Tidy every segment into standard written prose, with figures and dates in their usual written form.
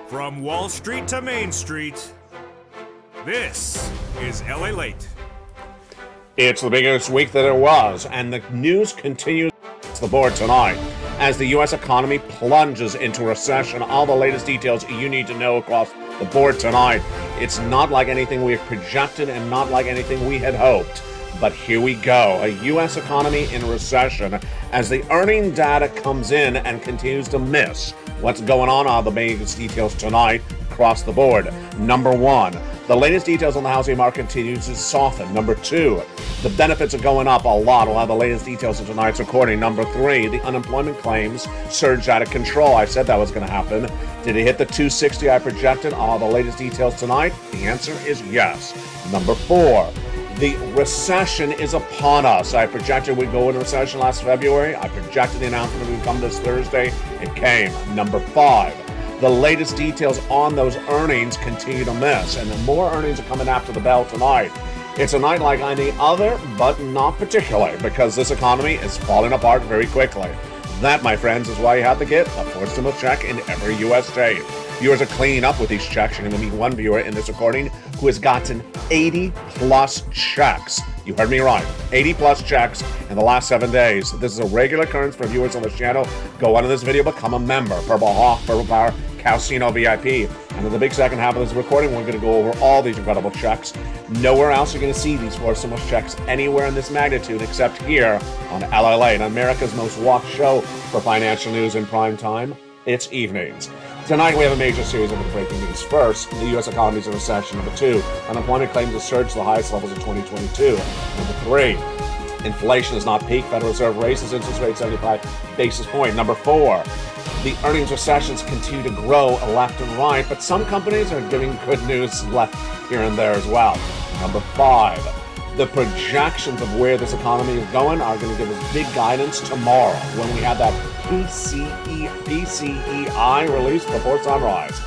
From Wall Street to Main Street, this is LALATE. It's the biggest week that it was, and the news continues to the board tonight as the U.S. economy plunges into recession. All the latest details you need to know across the board tonight. It's not like anything we had projected and not like anything we had hoped. But here we go, a U.S. economy in recession as the earning data comes in and continues to miss. What's going on? All the biggest details tonight across the board. Number one, the latest details on the housing market continues to soften. Number two, the benefits are going up a lot. We'll have the latest details in tonight's recording. Number three, the unemployment claims surged out of control. I said that was going to happen. Did it hit the 260 I projected? All the latest details tonight? The answer is yes. Number four, the recession is upon us. I projected we'd go into recession last February. I projected the announcement would come this Thursday. It came. Number five, the latest details on those earnings continue to miss, and the more earnings are coming after the bell tonight. It's a night like any other, but not particularly, because this economy is falling apart very quickly. That, my friends, is why you have to get a fourth stimulus check in every U.S. state. Viewers are cleaning up with these checks. You're going to meet one viewer in this recording who has gotten 80-plus checks. You heard me right. 80-plus checks in the last 7 days. This is a regular occurrence for viewers on this channel. Go on to this video, become a member. Purple Hawk, Purple Power, Casino VIP. And in the big second half of this recording, we're going to go over all these incredible checks. Nowhere else you're going to see these four stimulus checks anywhere in this magnitude except here on LALATE, America's most watched show for financial news in prime time. It's evenings. Tonight we have a major series of breaking news. First, the U.S. economy is in recession. Number two, unemployment claims have surged to the highest levels of 2022. Number three, inflation has not peaked. Federal Reserve raises interest rates 75 basis points. Number four, the earnings recessions continue to grow left and right, but some companies are giving good news left here and there as well. Number five, the projections of where this economy is going are going to give us big guidance tomorrow when we have that PCEI release before sunrise.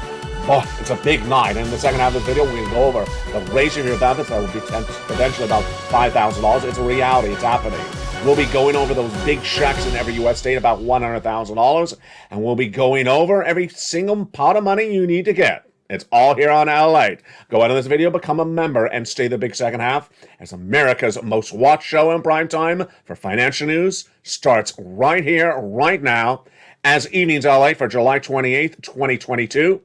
Oh, it's a big night. And in the second half of the video, we're going to go over the raising of your benefits that will be potentially about $5,000. It's a reality. It's happening. We'll be going over those big checks in every U.S. state, about $100,000. And we'll be going over every single pot of money you need to get. It's all here on LALATE. Go out of this video, become a member, and stay the big second half as America's most watched show in prime time for financial news starts right here, right now, as Evenings LA for July 28th, 2022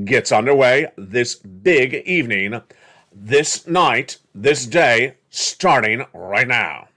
gets underway this big evening, this night, this day, starting right now.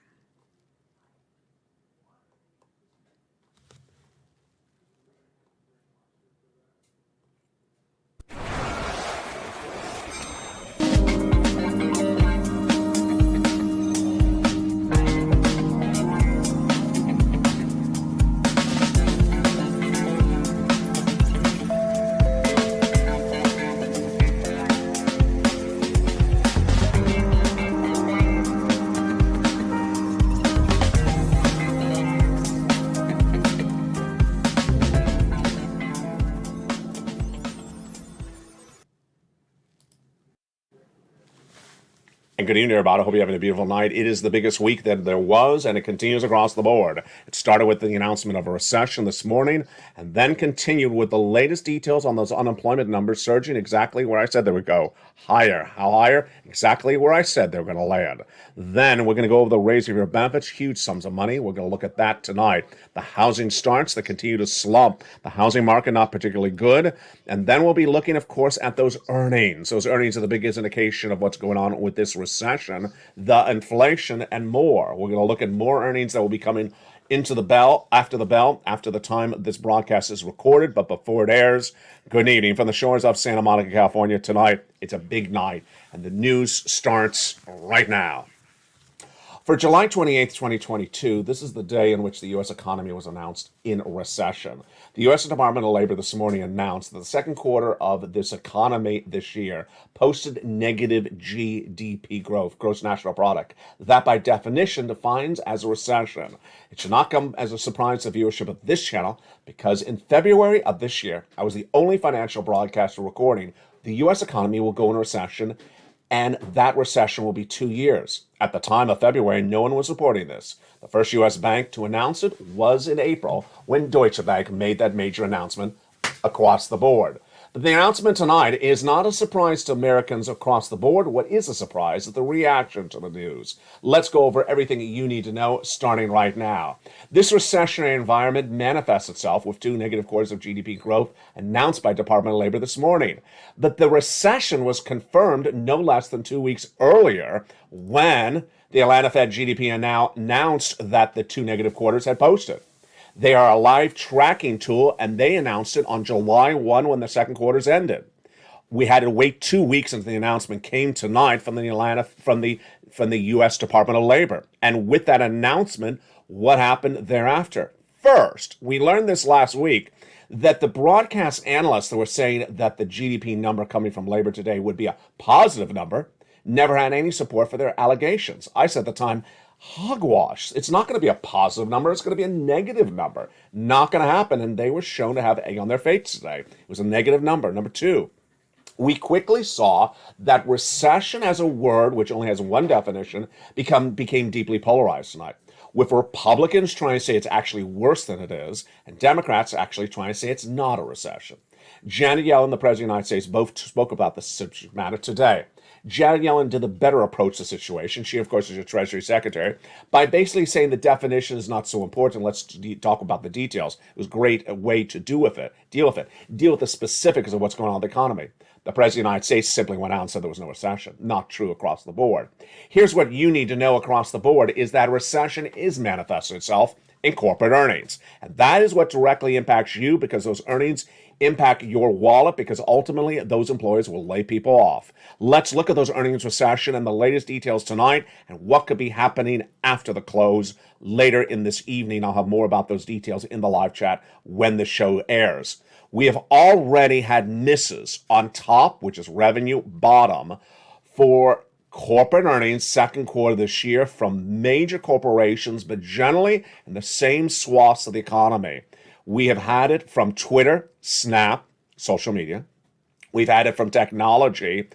And good evening, everybody. I hope you're having a beautiful night. It is the biggest week that there was, and it continues across the board. It started with the announcement of a recession this morning, and then continued with the latest details on those unemployment numbers surging exactly where I said they would go. Higher. How higher? Exactly where I said they were going to land. Then we're going to go over the raising of your benefits, huge sums of money. We're going to look at that tonight. The housing starts that continue to slump. The housing market not particularly good. And then we'll be looking, of course, at those earnings. Those earnings are the biggest indication of what's going on with this recession, the inflation, and more. We're going to look at more earnings that will be coming into the bell, after the time this broadcast is recorded, but before it airs. Good evening from the shores of Santa Monica, California tonight. It's a big night, and the news starts right now. For July 28th, 2022, this is the day in which the U.S. economy was announced in recession. The U.S. Department of Labor this morning announced that the second quarter of this economy this year posted negative GDP growth, gross national product. That, by definition, defines as a recession. It should not come as a surprise to viewership of this channel, because in February of this year, I was the only financial broadcaster recording the U.S. economy will go into recession, and that recession will be 2 years. At the time of February, no one was reporting this. The first U.S. bank to announce it was in April, when Deutsche Bank made that major announcement across the board. But the announcement tonight is not a surprise to Americans across the board. What is a surprise is the reaction to the news. Let's go over everything you need to know starting right now. This recessionary environment manifests itself with 2 negative quarters of GDP growth announced by Department of Labor this morning. But the recession was confirmed no less than 2 weeks earlier when the Atlanta Fed GDP announced that the 2 negative quarters had posted. They are a live tracking tool, and they announced it on July 1 when the second quarters ended. We had to wait 2 weeks until the announcement came tonight from the U.S. Department of Labor. And with that announcement, what happened thereafter? First, we learned this last week that the broadcast analysts that were saying that the GDP number coming from labor today would be a positive number never had any support for their allegations. I said at the time, hogwash. It's not going to be a positive number. It's going to be a negative number. Not going to happen. And they were shown to have egg on their face today. It was a negative number. Number two, we quickly saw that recession as a word, which only has one definition, became deeply polarized tonight. With Republicans trying to say it's actually worse than it is, and Democrats actually trying to say it's not a recession. Janet Yellen, the President of the United States, both spoke about the subject matter today. Janet Yellen did a better approach to the situation. She, of course, is your Treasury Secretary, by basically saying the definition is not so important. Let's talk about the details. It was a great way to deal with it. Deal with the specifics of what's going on in the economy. The President of the United States simply went out and said there was no recession. Not true across the board. Here's what you need to know across the board is that recession is manifesting itself in corporate earnings. And that is what directly impacts you because those earnings impact your wallet because ultimately those employers will lay people off. Let's look at those earnings recession and the latest details tonight and what could be happening after the close later in this evening. I'll have more about those details in the live chat when the show airs. We have already had misses on top, which is revenue, bottom, for corporate earnings second quarter this year from major corporations, but generally in the same swaths of the economy. We have had it from Twitter, Snap, social media. We've had it from technology,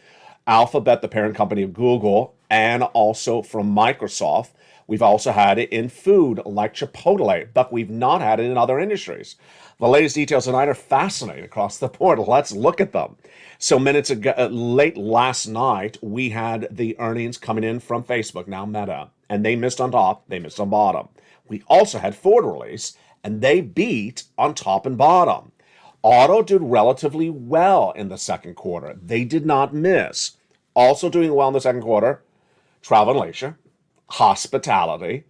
Alphabet, the parent company of Google, and also from Microsoft. We've also had it in food like Chipotle, but we've not had it in other industries. The latest details tonight are fascinating across the board. Let's look at them. So minutes ago, late last night, we had the earnings coming in from Facebook, now Meta, and they missed on top, they missed on bottom. We also had Ford release, and they beat on top and bottom. Auto did relatively well in the second quarter. They did not miss. Also doing well in the second quarter, travel and leisure, hospitality,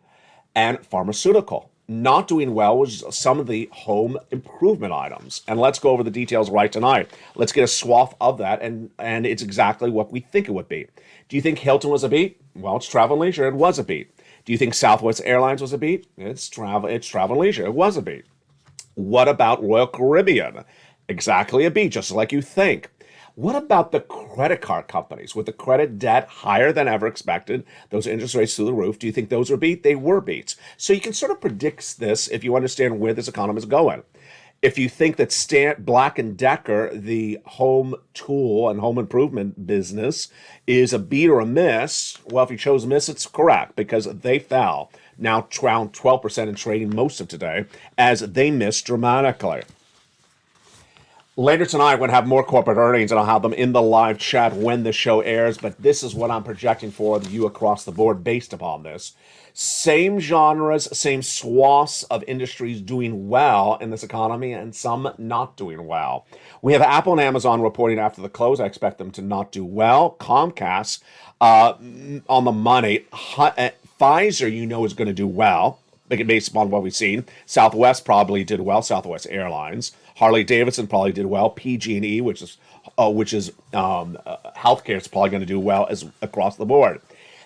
and pharmaceutical. Not doing well was some of the home improvement items. And let's go over the details right tonight. Let's get a swath of that, and it's exactly what we think it would be. Do you think Hilton was a beat? Well, it's travel and leisure. It was a beat. Do you think Southwest Airlines was a beat? It's travel and leisure. It was a beat. What about Royal Caribbean? Exactly a beat, just like you think. What about the credit card companies with the credit debt higher than ever expected, those interest rates through the roof? Do you think those were beat? They were beats. So you can sort of predict this if you understand where this economy is going. If you think that Black & Decker, the home tool and home improvement business, is a beat or a miss, well, if you chose miss, it's correct because they fell, now around 12% in trading most of today, as they missed dramatically. Later tonight, we're going to have more corporate earnings, and I'll have them in the live chat when the show airs, but this is what I'm projecting for you across the board based upon this. Same genres, same swaths of industries doing well in this economy and some not doing well. We have Apple and Amazon reporting after the close. I expect them to not do well. Comcast on the money. Pfizer, you know, is going to do well based upon what we've seen. Southwest probably did well. Southwest Airlines. Harley Davidson probably did well. PG&E, which is healthcare, is probably going to do well as across the board.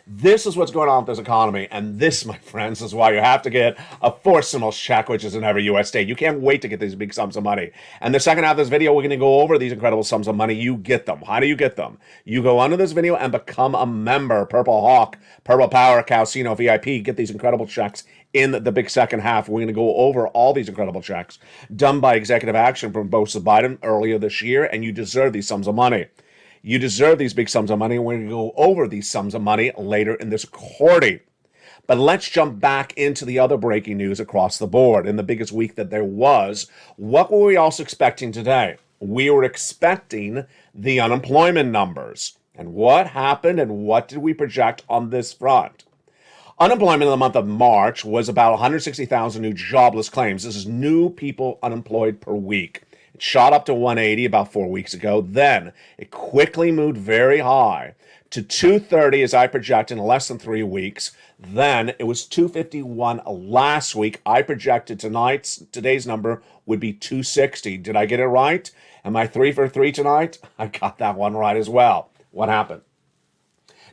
This is what's going on with this economy, and this, my friends, is why you have to get a fourth stimulus check, which is in every U.S. state. You can't wait to get these big sums of money. And the second half of this video, we're going to go over these incredible sums of money. You get them. How do you get them? You go under this video and become a member. Purple Hawk, Purple Power, Casino VIP. Get these incredible checks in the big second half. We're going to go over all these incredible checks done by executive action from both Biden earlier this year, and you deserve these sums of money. You deserve these big sums of money. We're going to go over these sums of money later in this recording. But let's jump back into the other breaking news across the board. In the biggest week that there was, what were we also expecting today? We were expecting the unemployment numbers. And what happened and what did we project on this front? Unemployment in the month of March was about 160,000 new jobless claims. This is new people unemployed per week. It shot up to 180 about 4 weeks ago. Then it quickly moved very high to 230 as I projected in less than 3 weeks. Then it was 251 last week. I projected today's number would be 260. Did I get it right? Am I 3 for 3 tonight? I got that one right as well. What happened?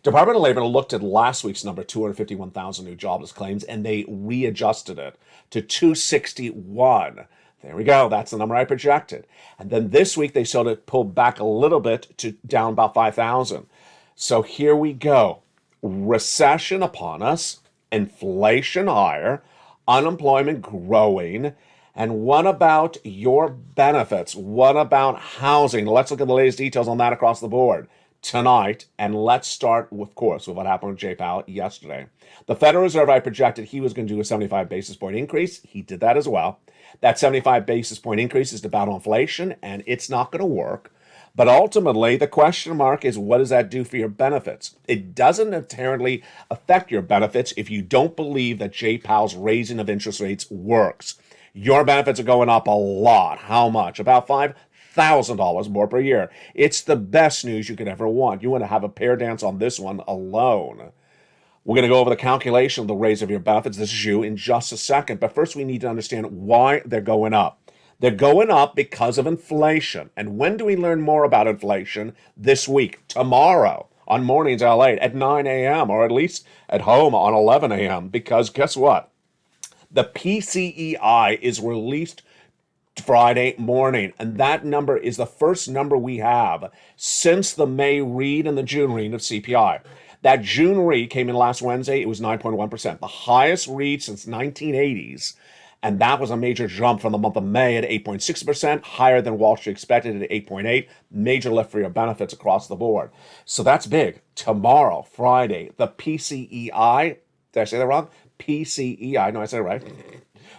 Department of Labor looked at last week's number, 251,000 new jobless claims, and they readjusted it to 261. There we go. That's the number I projected. And then this week they sort of pulled back a little bit to down about 5,000. So here we go. Recession upon us, inflation higher, unemployment growing. And what about your benefits? What about housing? Let's look at the latest details on that across the board tonight, and let's start, of course, with what happened with Jay Powell yesterday. The Federal Reserve, I projected he was going to do a 75 basis point increase. He did that as well. That 75 basis point increase is to battle inflation, and it's not going to work. But ultimately, the question mark is, what does that do for your benefits? It doesn't inherently affect your benefits if you don't believe that Jay Powell's raising of interest rates works. Your benefits are going up a lot. How much? About $5,000 more per year. It's the best news you could ever want. You want to have a pear dance on this one alone. We're going to go over the calculation of the raise of your benefits. This is you in just a second. But first, we need to understand why they're going up. They're going up because of inflation. And when do we learn more about inflation? This week, tomorrow, on Mornings LALATE at 9 a.m., or at least at home on 11 a.m. Because guess what? The PCEI is released Friday morning, and that number is the first number we have since the May read and the June read of CPI. That June read came in last Wednesday. It was 9.1%, the highest read since 1980s, and that was a major jump from the month of May at 8.6%, higher than Wall Street expected at 8.8%. Major lift for your benefits across the board. So that's big. Tomorrow, Friday, the PCEI. Did I say that wrong? PCEI. No, I said it right.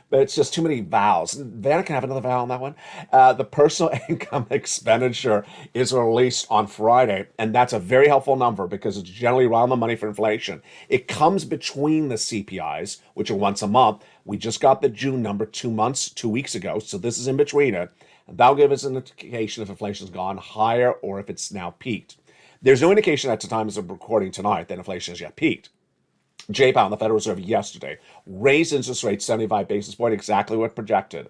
But it's just too many vowels. Vanna can have another vowel on that one. The personal income expenditure is released on Friday, and that's a very helpful number because it's generally around the money for inflation. It comes between the CPIs, which are once a month. We just got the June number 2 weeks ago, so this is in between it. And that'll give us an indication if inflation's gone higher or if it's now peaked. There's no indication at the time of recording tonight that inflation has yet peaked. Jay Powell, the Federal Reserve, yesterday raised interest rates 75 basis points, exactly what projected.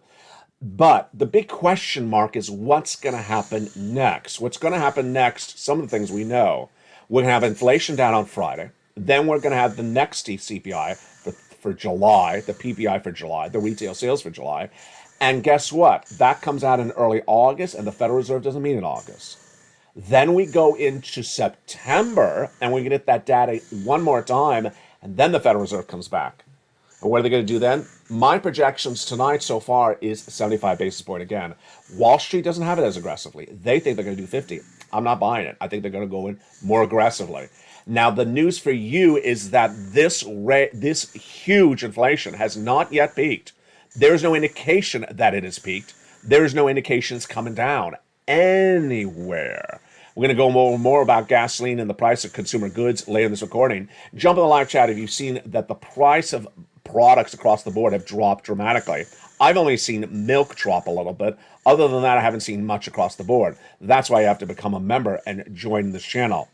But the big question mark is what's going to happen next? What's going to happen next? Some of the things we know. We're going to have inflation down on Friday. Then we're going to have the next CPI for July, the PPI for July, the retail sales for July. And guess what? That comes out in early August, and the Federal Reserve doesn't meet in August. Then we go into September, and we get that data one more time, and then the Federal Reserve comes back. And what are they going to do then? My projections tonight so far is 75 basis point again. Wall Street doesn't have it as aggressively. They think they're going to do 50. I'm not buying it. I think they're going to go in more aggressively. Now, the news for you is that this huge inflation has not yet peaked. There's no indication that it has peaked. There's no indication it's coming down anywhere. We're going to go more about gasoline and the price of consumer goods later in this recording. Jump in the live chat if you've seen that the price of products across the board have dropped dramatically. I've only seen milk drop a little bit. Other than that, I haven't seen much across the board. That's why you have to become a member and join this channel.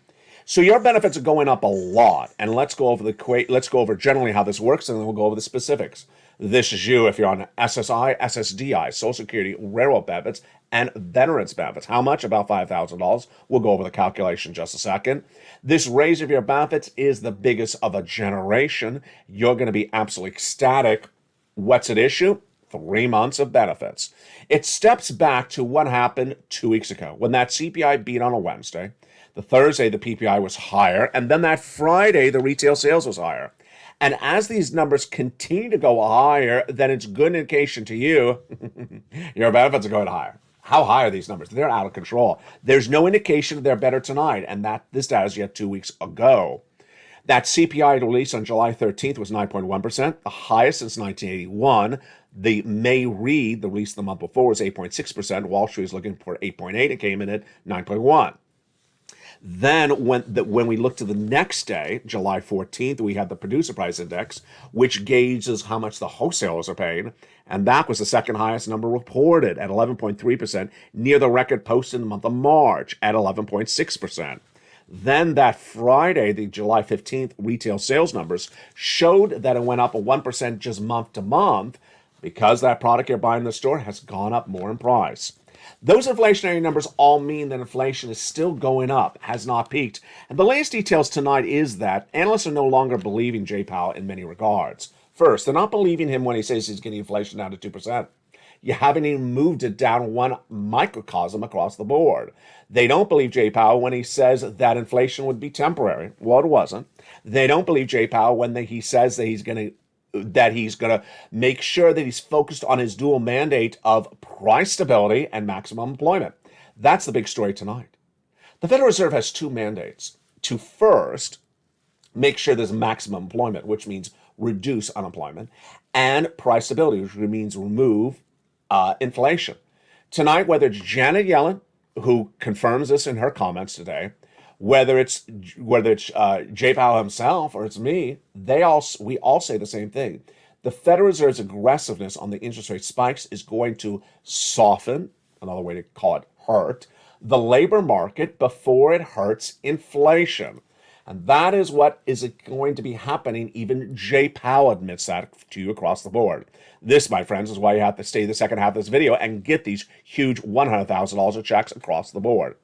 So your benefits are going up a lot, and let's go over generally how this works, and then we'll go over the specifics. This is you if you're on SSI, SSDI, Social Security, railroad benefits, and veterans benefits. How much? About $5,000. We'll go over the calculation in just a second. This raise of your benefits is the biggest of a generation. You're going to be absolutely ecstatic. What's at issue? 3 months of benefits. It steps back to what happened 2 weeks ago when that CPI beat on a Wednesday. The Thursday, the PPI was higher, and then that Friday, the retail sales was higher. And as these numbers continue to go higher, then it's good indication to you your benefits are going higher. How high are these numbers? They're out of control. There's no indication they're better tonight, and that this data is yet 2 weeks ago. That CPI release on July 13th was 9.1%, the highest since 1981. The May read, the release the month before, was 8.6%. Wall Street was looking for 8.8. It came in at 9.1. Then when we look to the next day, July 14th, we had the Producer Price Index, which gauges how much the wholesalers are paying, and that was the second highest number reported at 11.3%, near the record posted in the month of March at 11.6%. Then that Friday, the July 15th retail sales numbers showed that it went up 1% just month to month because that product you're buying in the store has gone up more in price. Those inflationary numbers all mean that inflation is still going up, has not peaked. And the latest details tonight is that analysts are no longer believing Jay Powell in many regards. First, they're not believing him when he says he's getting inflation down to 2%. You haven't even moved it down one microcosm across the board. They don't believe Jay Powell when he says that inflation would be temporary. Well, it wasn't. They don't believe Jay Powell when he says that he's going to make sure that he's focused on his dual mandate of price stability and maximum employment. That's the big story tonight. The Federal Reserve has two mandates. To first, make sure there's maximum employment, which means reduce unemployment, and price stability, which means remove inflation. Tonight, whether it's Janet Yellen, who confirms this in her comments today, whether it's Jay Powell himself or it's me, we all say the same thing. The Federal Reserve's aggressiveness on the interest rate spikes is going to soften, another way to call it hurt, the labor market before it hurts inflation. And that is what is going to be happening. Even Jay Powell admits that to you across the board. This, my friends, is why you have to stay the second half of this video and get these huge $100,000 of checks across the board.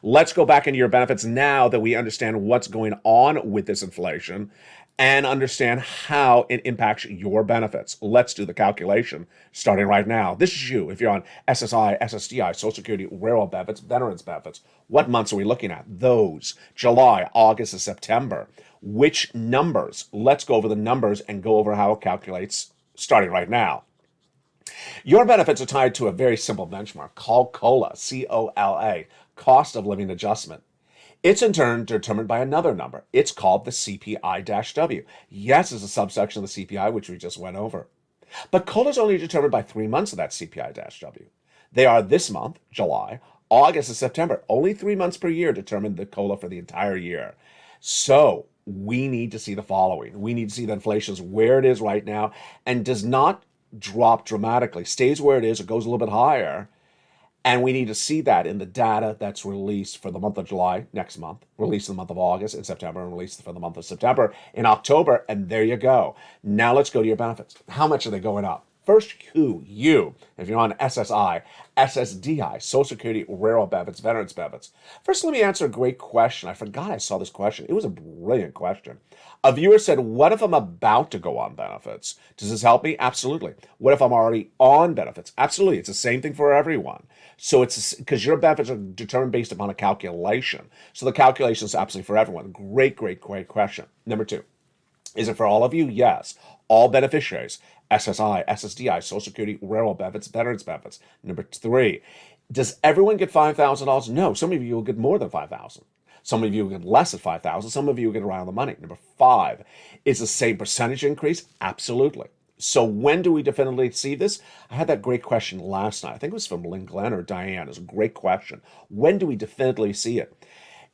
Let's go back into your benefits now that we understand what's going on with this inflation and understand how it impacts your benefits. Let's do the calculation starting right now. This is you. If you're on SSI, SSDI, Social Security, Railroad benefits, Veterans benefits, what months are we looking at? Those. July, August, and September. Which numbers? Let's go over the numbers and go over how it calculates starting right now. Your benefits are tied to a very simple benchmark called COLA, C-O-L-A, cost of living adjustment. It's in turn determined by another number. It's called the CPI-W. Yes, it's a subsection of the CPI, which we just went over. But COLA is only determined by 3 months of that CPI-W. They are this month, July, August, and September. Only 3 months per year determine the COLA for the entire year. So we need to see the following. We need to see that inflation is where it is right now and does not drop dramatically, stays where it is, or goes a little bit higher. And we need to see that in the data that's released for the month of July next month, released in the month of August and September, and released for the month of September in October. And there you go. Now let's go to your benefits. How much are they going up? First, you, if you're on SSI, SSDI, Social Security, Railroad benefits, Veterans benefits. First, let me answer a great question. I forgot I saw this question. It was a brilliant question. A viewer said, what if I'm about to go on benefits? Does this help me? Absolutely. What if I'm already on benefits? Absolutely. It's the same thing for everyone. So it's because your benefits are determined based upon a calculation. So the calculation is absolutely for everyone. Great question. Number 2, is it for all of you? Yes. All beneficiaries, SSI, SSDI, Social Security, Railroad benefits, Veterans benefits. Number 3, does everyone get $5,000? No. Some of you will get more than $5,000. Some of you will get less than $5,000. Some of you will get around the money. Number 5, is the same percentage increase? Absolutely. So when do we definitively see this? I had that great question last night. I think it was from Lynn Glenn or Diane. It was a great question. When do we definitively see it?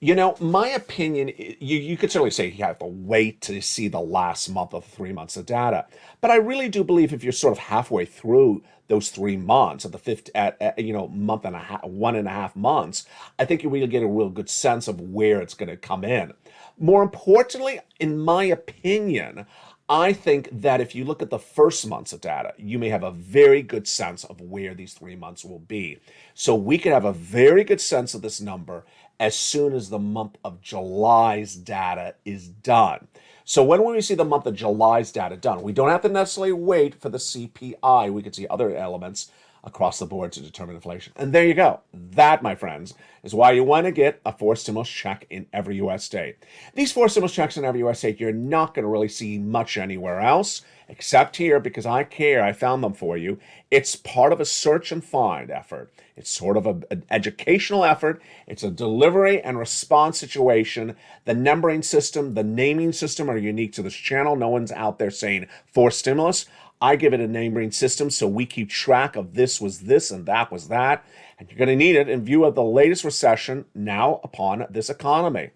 You know, my opinion, you could certainly say you have to wait to see the last month of 3 months of data. But I really do believe if you're sort of halfway through those 3 months, at the fifth, month and a half, 1.5 months, I think you really get a real good sense of where it's going to come in. More importantly, in my opinion, I think that if you look at the first months of data, you may have a very good sense of where these 3 months will be. So we could have a very good sense of this number as soon as the month of July's data is done. So when will we see the month of July's data done? We don't have to necessarily wait for the CPI. We could see other elements across the board to determine inflation. And there you go. That, my friends, is why you want to get a 4 stimulus check in every U.S. state. These 4 stimulus checks in every U.S. state, you're not going to really see much anywhere else, except here, because I care. I found them for you. It's part of a search and find effort. It's sort of an educational effort. It's a delivery and response situation. The numbering system, the naming system are unique to this channel. No one's out there saying 4 stimulus. I give it a numbering system so we keep track of this was this and that was that. And you're going to need it in view of the latest recession now upon this economy.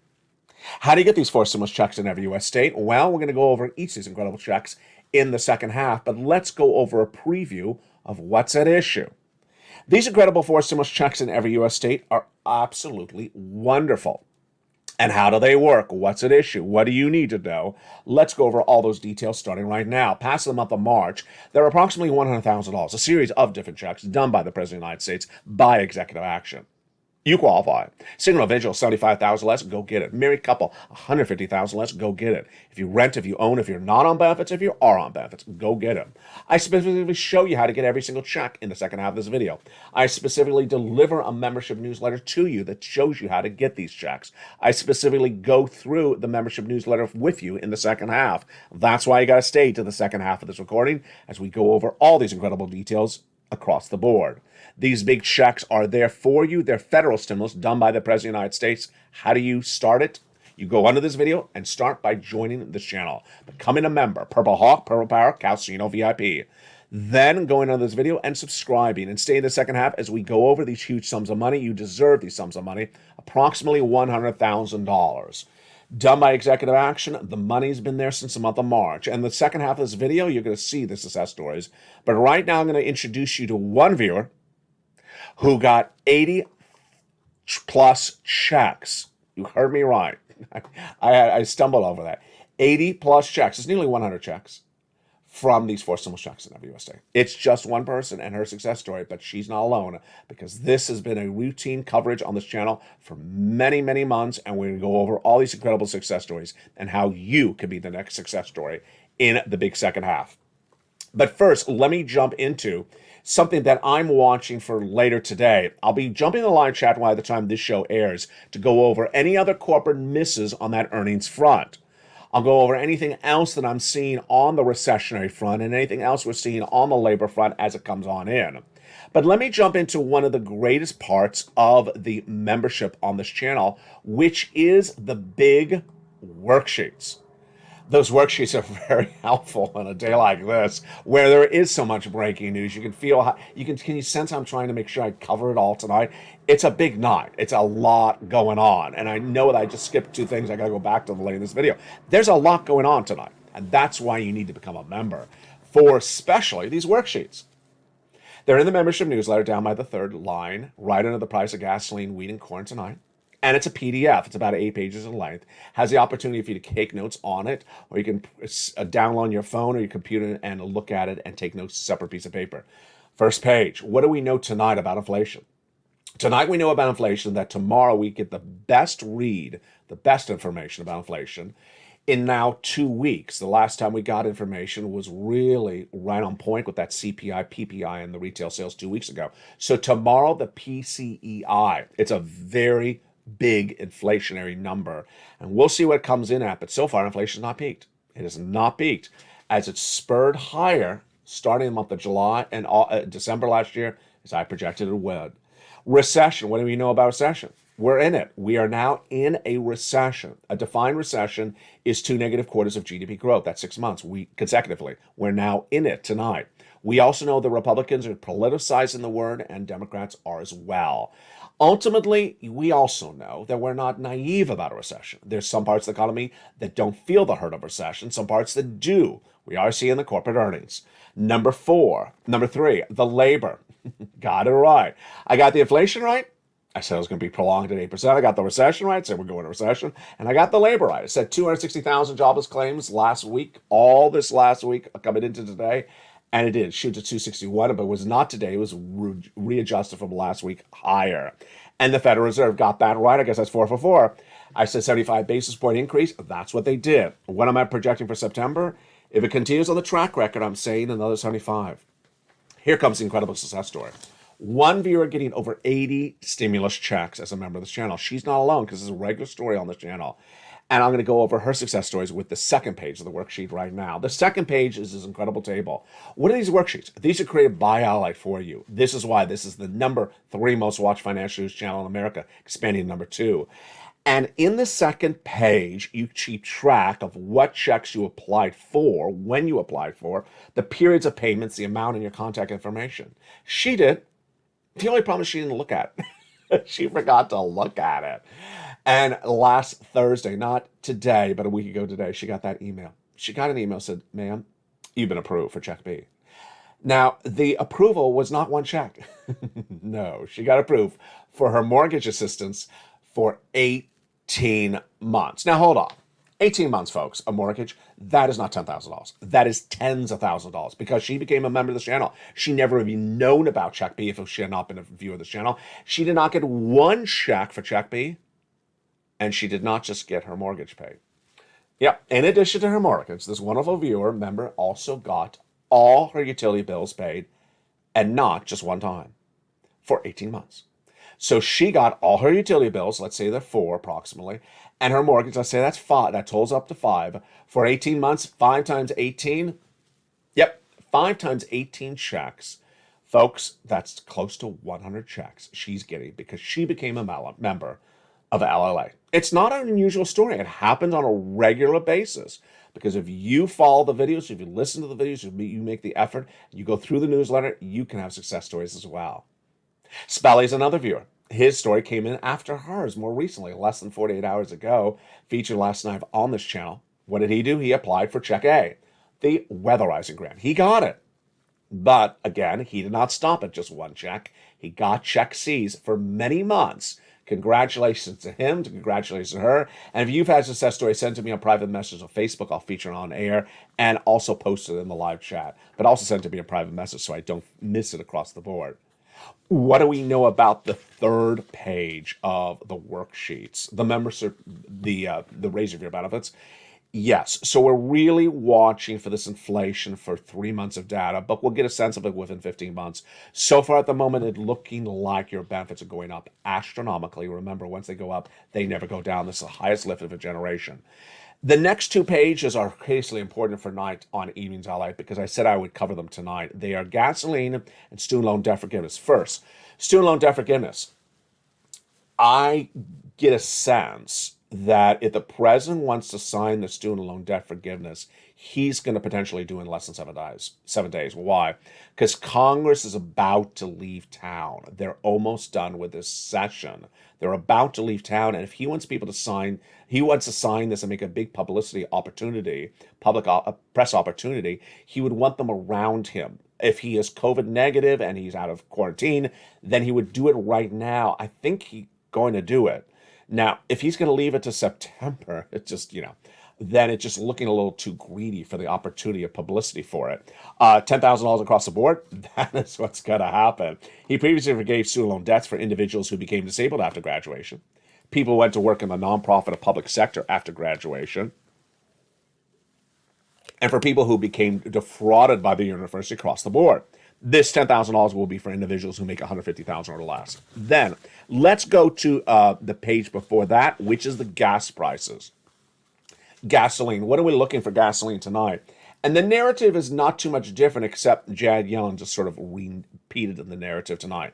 How do you get these 4 stimulus checks in every U.S. state? Well, we're going to go over each of these incredible checks in the second half, but let's go over a preview of what's at issue. These incredible 4 stimulus checks in every U.S. state are absolutely wonderful. And how do they work? What's at issue? What do you need to know? Let's go over all those details starting right now. Past the month of March, there are approximately $100,000, a series of different checks done by the President of the United States by executive action. You qualify. Single individual, $75,000 less, go get it. Married couple, $150,000 less, go get it. If you rent, if you own, if you're not on benefits, if you are on benefits, go get them. I specifically show you how to get every single check in the second half of this video. I specifically deliver a membership newsletter to you that shows you how to get these checks. I specifically go through the membership newsletter with you in the second half. That's why you got to stay to the second half of this recording as we go over all these incredible details across the board. These big checks are there for you. They're federal stimulus done by the President of the United States. How do you start it? You go under this video and start by joining this channel. Becoming a member, Purple Hawk, Purple Power, Calcino VIP. Then going under this video and subscribing and stay in the second half as we go over these huge sums of money. You deserve these sums of money, approximately $100,000. Done by executive action. The money's been there since the month of March. And the second half of this video, you're going to see the success stories. But right now, I'm going to introduce you to one viewer who got 80 plus checks. You heard me right. I stumbled over that. 80 plus checks. It's nearly 100 checks from these 4 stimulus checks in every U.S. state. It's just one person and her success story, but she's not alone because this has been a routine coverage on this channel for many, many months, and we're going to go over all these incredible success stories and how you could be the next success story in the big second half. But first, let me jump into something that I'm watching for later today. I'll be jumping in the live chat by the time this show airs to go over any other corporate misses on that earnings front. I'll go over anything else that I'm seeing on the recessionary front and anything else we're seeing on the labor front as it comes on in. But let me jump into one of the greatest parts of the membership on this channel, which is the big worksheets. Those worksheets are very helpful on a day like this, where there is so much breaking news. You can feel how can you sense how I'm trying to make sure I cover it all tonight? It's a big night. It's a lot going on. And I know that I just skipped 2 things. I got to go back to the late in this video. There's a lot going on tonight. And that's why you need to become a member for especially these worksheets. They're in the membership newsletter down by the third line, right under the price of gasoline, wheat, and corn tonight. And it's a PDF. It's about 8 pages in length. Has the opportunity for you to take notes on it, or you can download on your phone or your computer and look at it and take notes, separate piece of paper. First page. What do we know tonight about inflation? Tonight we know about inflation that tomorrow we get the best read, the best information about inflation in now 2 weeks. The last time we got information was really right on point with that CPI, PPI, and the retail sales 2 weeks ago. So tomorrow, the PCEI. It's a very big inflationary number, and we'll see what it comes in at. But so far, inflation has not peaked. It has not peaked as it's spurred higher starting in the month of July and December last year, as I projected it would. Recession. What do we know about recession? We're in it. We are now in a recession. A defined recession is 2 negative quarters of GDP growth. That's 6 months consecutively. We're now in it tonight. We also know the Republicans are politicizing the word, and Democrats are as well. Ultimately, we also know that we're not naive about a recession. There's some parts of the economy that don't feel the hurt of recession, some parts that do. We are seeing the corporate earnings. Number 3, the labor. Got it right. I got the inflation right. I said it was going to be prolonged at 8%. I got the recession right. I said we're going to recession. And I got the labor right. I said 260,000 jobless claims last week, all this last week coming into today. And it did shoot to 261, but it was not today. It was readjusted from last week higher. And the Federal Reserve got that right. I guess that's 4 for 4. I said 75 basis point increase. That's what they did. What am I projecting for September? If it continues on the track record, I'm saying another 75. Here comes the incredible success story. One viewer getting over 80 stimulus checks as a member of this channel. She's not alone because it's a regular story on this channel. And I'm going to go over her success stories with the second page of the worksheet right now. The second page is this incredible table. What are these worksheets? These are created by LALATE for you. This is why this is the number 3 most watched financial news channel in America, expanding to number 2. And in the second page, you keep track of what checks you applied for, when you applied for, the periods of payments, the amount, and your contact information. She did. The only problem is she didn't look at it. She forgot to look at it. And last Thursday, not today, but a week ago today, she got that email. She got an email that said, ma'am, you've been approved for check B. Now, the approval was not one check. No, she got approved for her mortgage assistance for 18 months. Now, hold on. 18 months, folks, a mortgage, that is not $10,000. That is tens of thousands of dollars because she became a member of this channel. She never even known about Check B if she had not been a viewer of this channel. She did not get one check for Check B, and she did not just get her mortgage paid. Yep, in addition to her mortgage, this wonderful viewer member also got all her utility bills paid, and not just one time, for 18 months. So she got all her utility bills, let's say they're 4 approximately, and her mortgage, let's say that's 5, that totals up to 5, for 18 months, 5 times 18, yep, 5 times 18 checks. Folks, that's close to 100 checks she's getting because she became a member of LLA. It's not an unusual story. It happens on a regular basis because if you follow the videos, if you listen to the videos, you make the effort, you go through the newsletter, you can have success stories as well. Spelly's another viewer. His story came in after hers more recently, less than 48 hours ago, featured last night on this channel. What did he do? He applied for Check A, the weatherizing grant. He got it. But again, he did not stop at just one check. He got Check C's for many months. Congratulations to him, congratulations to her. And if you've had a success story, send it to me on private message on Facebook. I'll feature it on air and also post it in the live chat. But also send it to me a private message so I don't miss it across the board. What do we know about the third page of the worksheets? The membership, the raise of your benefits. Yes, so we're really watching for this inflation for 3 months of data, but we'll get a sense of it within 15 months. So far at the moment, it's looking like your benefits are going up astronomically. Remember, once they go up, they never go down. This is the highest lift of a generation. The next 2 pages are critically important for night on Evenings LA because I said I would cover them tonight. They are gasoline and student loan debt forgiveness. First, student loan debt forgiveness. I get a sense that if the president wants to sign the student loan debt forgiveness, he's going to potentially do it in less than 7 days. 7 days. Why? Because Congress is about to leave town. They're almost done with this session. They're about to leave town, and if he wants people to sign, he wants to sign this and make a big publicity opportunity, public press opportunity, he would want them around him. If he is COVID negative and he's out of quarantine, then he would do it right now. I think he's going to do it. Now, if he's going to leave it to September, it's just, then it's just looking a little too greedy for the opportunity of publicity for it. $10,000 across the board, that is what's going to happen. He previously forgave student loan debts for individuals who became disabled after graduation, people who went to work in the nonprofit or public sector after graduation, and for people who became defrauded by the university across the board. This $10,000 will be for individuals who make $150,000 or less. Then let's go to the page before that, which is the gas prices. Gasoline. What are we looking for gasoline tonight? And the narrative is not too much different, except Janet Yellen just sort of repeated in the narrative tonight.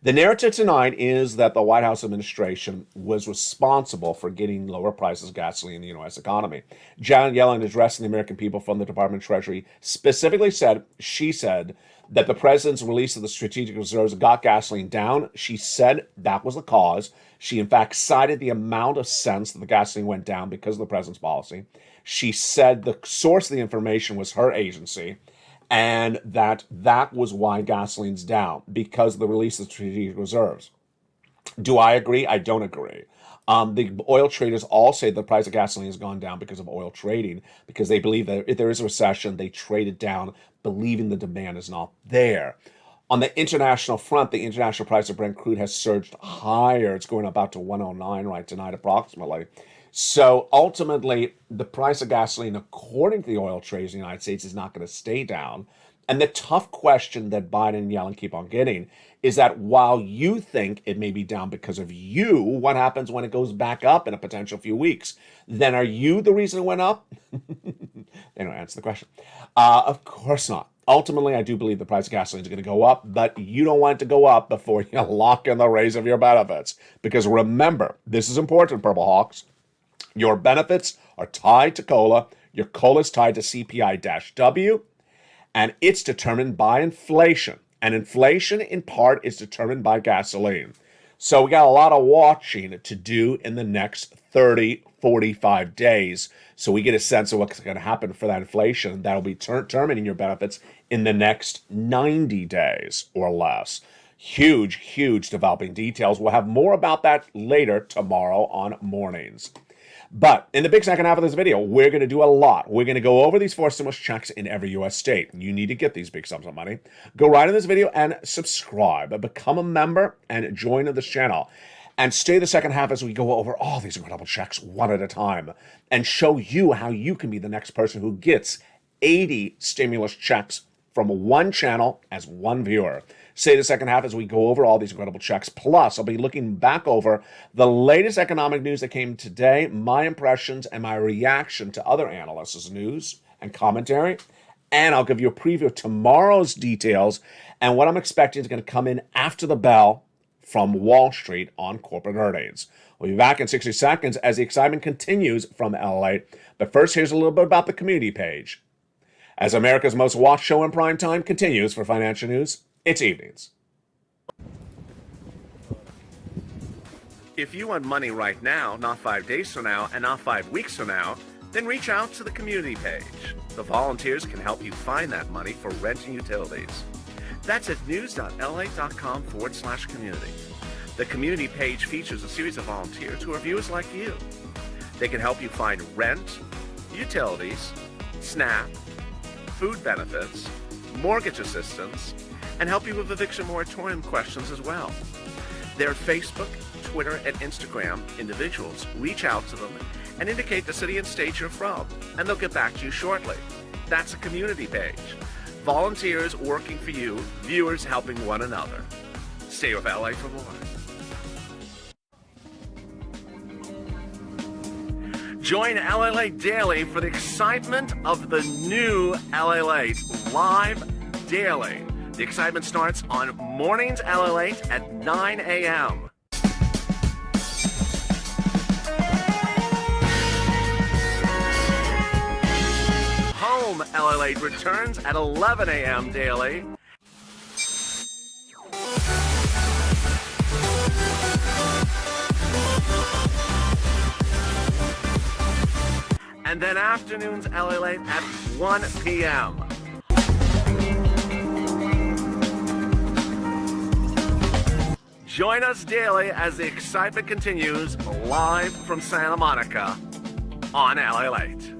The narrative tonight is that the White House administration was responsible for getting lower prices of gasoline in the U.S. economy. Janet Yellen, addressing the American people from the Department of Treasury, specifically said that the president's release of the strategic reserves got gasoline down. She said that was the cause. She, in fact, cited the amount of cents that the gasoline went down because of the president's policy. She said the source of the information was her agency, and that was why gasoline's down, because of the release of the strategic reserves. Do I agree? I don't agree. The oil traders all say the price of gasoline has gone down because of oil trading, because they believe that if there is a recession, they trade it down, believing the demand is not there. On the international front, the international price of Brent crude has surged higher. It's going about to 109 right tonight, approximately. So ultimately, the price of gasoline, according to the oil traders in the United States, is not going to stay down. And the tough question that Biden and Yellen keep on getting is that while you think it may be down because of you, what happens when it goes back up in a potential few weeks? Then are you the reason it went up? They don't answer the question. Of course not. Ultimately, I do believe the price of gasoline is going to go up, but you don't want it to go up before you lock in the raise of your benefits. Because remember, this is important, Purple Hawks. Your benefits are tied to COLA. Your COLA is tied to CPI-W, and it's determined by inflation. And inflation, in part, is determined by gasoline. So we got a lot of watching to do in the next 30, 45 days. So we get a sense of what's going to happen for that inflation. That'll be determining your benefits in the next 90 days or less. Huge, huge developing details. We'll have more about that later tomorrow on Mornings. But in the big second half of this video, we're going to do a lot. We're going to go over these 4 stimulus checks in every U.S. state. You need to get these big sums of money. Go right in this video and subscribe. Become a member and join this channel. And stay the second half as we go over all these incredible checks one at a time and show you how you can be the next person who gets 80 stimulus checks from one channel as one viewer. Stay the second half as we go over all these incredible checks. Plus, I'll be looking back over the latest economic news that came today, my impressions and my reaction to other analysts' news and commentary. And I'll give you a preview of tomorrow's details and what I'm expecting is going to come in after the bell from Wall Street on corporate earnings. We'll be back in 60 seconds as the excitement continues from LALATE. But first, here's a little bit about the community page. As America's most watched show in prime time continues for financial news, it's evenings. If you want money right now, not 5 days from now, and not 5 weeks from now, then reach out to the community page. The volunteers can help you find that money for rent and utilities. That's at news.la.com/community. The community page features a series of volunteers who are viewers like you. They can help you find rent, utilities, SNAP, food benefits, mortgage assistance, and help you with eviction moratorium questions as well. Their Facebook, Twitter, and Instagram individuals reach out to them and indicate the city and state you're from, and they'll get back to you shortly. That's a community page. Volunteers working for you, viewers helping one another. Stay with LA for more. Join LALATE Daily for the excitement of the new LALATE live daily. The excitement starts on Mornings LALATE at 9 a.m. Home LALATE returns at 11 a.m. daily. And then afternoons LALATE at 1 p.m. Join us daily as the excitement continues live from Santa Monica on LALATE.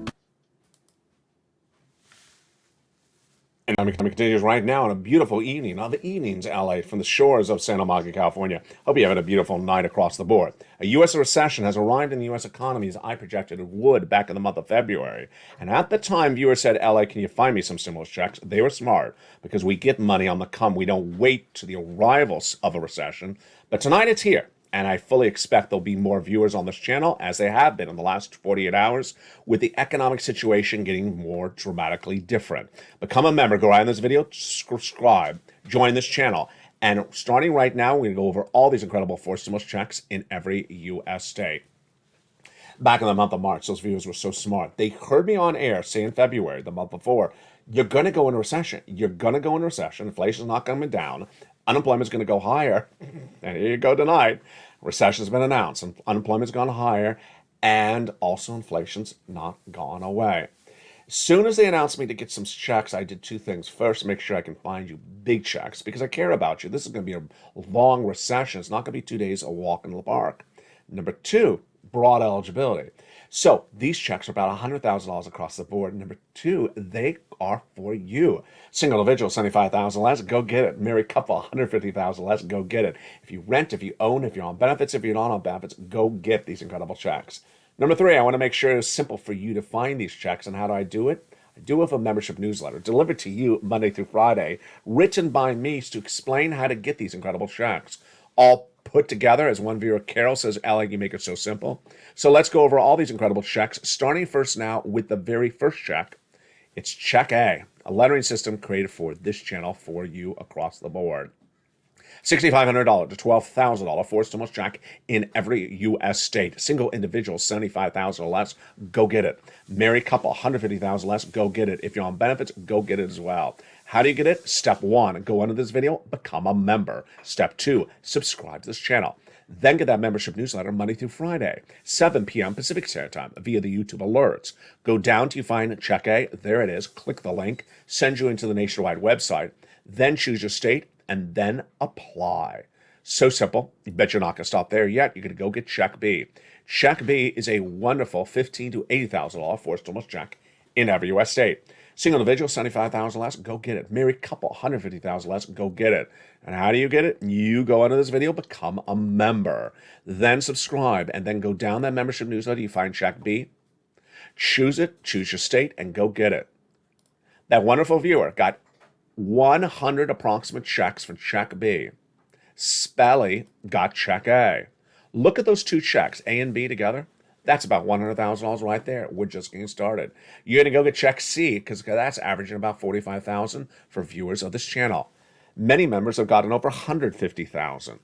And it continues right now on a beautiful evening on the Evenings LA from the shores of Santa Monica, California. Hope you're having a beautiful night across the board. A U.S. recession has arrived in the U.S. economy as I projected it would back in the month of February. And at the time, viewers said, LA, can you find me some stimulus checks? They were smart because we get money on the come. We don't wait to the arrivals of a recession. But tonight it's here. And I fully expect there'll be more viewers on this channel, as they have been in the last 48 hours, with the economic situation getting more dramatically different. Become a member. Go right in this video, subscribe, join this channel. And starting right now, we're going to go over all these incredible forced stimulus checks in every U.S. state. Back in the month of March, those viewers were so smart. They heard me on air say in February, the month before, you're going to go into recession. You're going to go into recession. Inflation's not coming down. Unemployment's going to go higher. And here you go tonight. Recession's been announced. And unemployment's gone higher. And also inflation's not gone away. As soon as they announced me to get some checks, I did two things. First, make sure I can find you big checks because I care about you. This is going to be a long recession. It's not going to be 2 days a walk in the park. Number two, broad eligibility. So these checks are about $100,000 across the board. Number two, they are for you. Single individual, $75,000 less, go get it. Married couple, $150,000 less, go get it. If you rent, if you own, if you're on benefits, if you're not on benefits, go get these incredible checks. Number three, I want to make sure it's simple for you to find these checks. And how do I do it? I do have a membership newsletter delivered to you Monday through Friday, written by me to explain how to get these incredible checks, all put together. As one viewer, Carol, says, Alec, you make it so simple. So let's go over all these incredible checks, starting first now with the very first check. It's Check A, a lettering system created for this channel for you across the board. $6,500 to $12,000 for stimulus check in every U.S. state. Single individual, $75,000 or less, go get it. Married couple, $150,000 less, go get it. If you're on benefits, go get it as well. How do you get it? Step 1, go under this video, become a member. Step 2, subscribe to this channel. Then get that membership newsletter Monday through Friday, 7 p.m. Pacific Standard Time via the YouTube alerts. Go down till you find Check A. There it is. Click the link, send you into the nationwide website. Then choose your state and then apply. So simple. You bet you're not going to stop there yet. You're going to go get Check B. Check B is a wonderful $15,000 to $80,000 forced stimulus check in every U.S. state. Single individual, $75,000 less, go get it. Married couple, $150,000 less, go get it. And how do you get it? You go under this video, become a member. Then subscribe, and then go down that membership newsletter. You find Check B. Choose it, choose your state, and go get it. That wonderful viewer got 100 approximate checks for Check B. Spelly got Check A. Look at those two checks, A and B together. That's about $100,000 right there. We're just getting started. You're going to go get Check C because that's averaging about $45,000 for viewers of this channel. Many members have gotten over $150,000.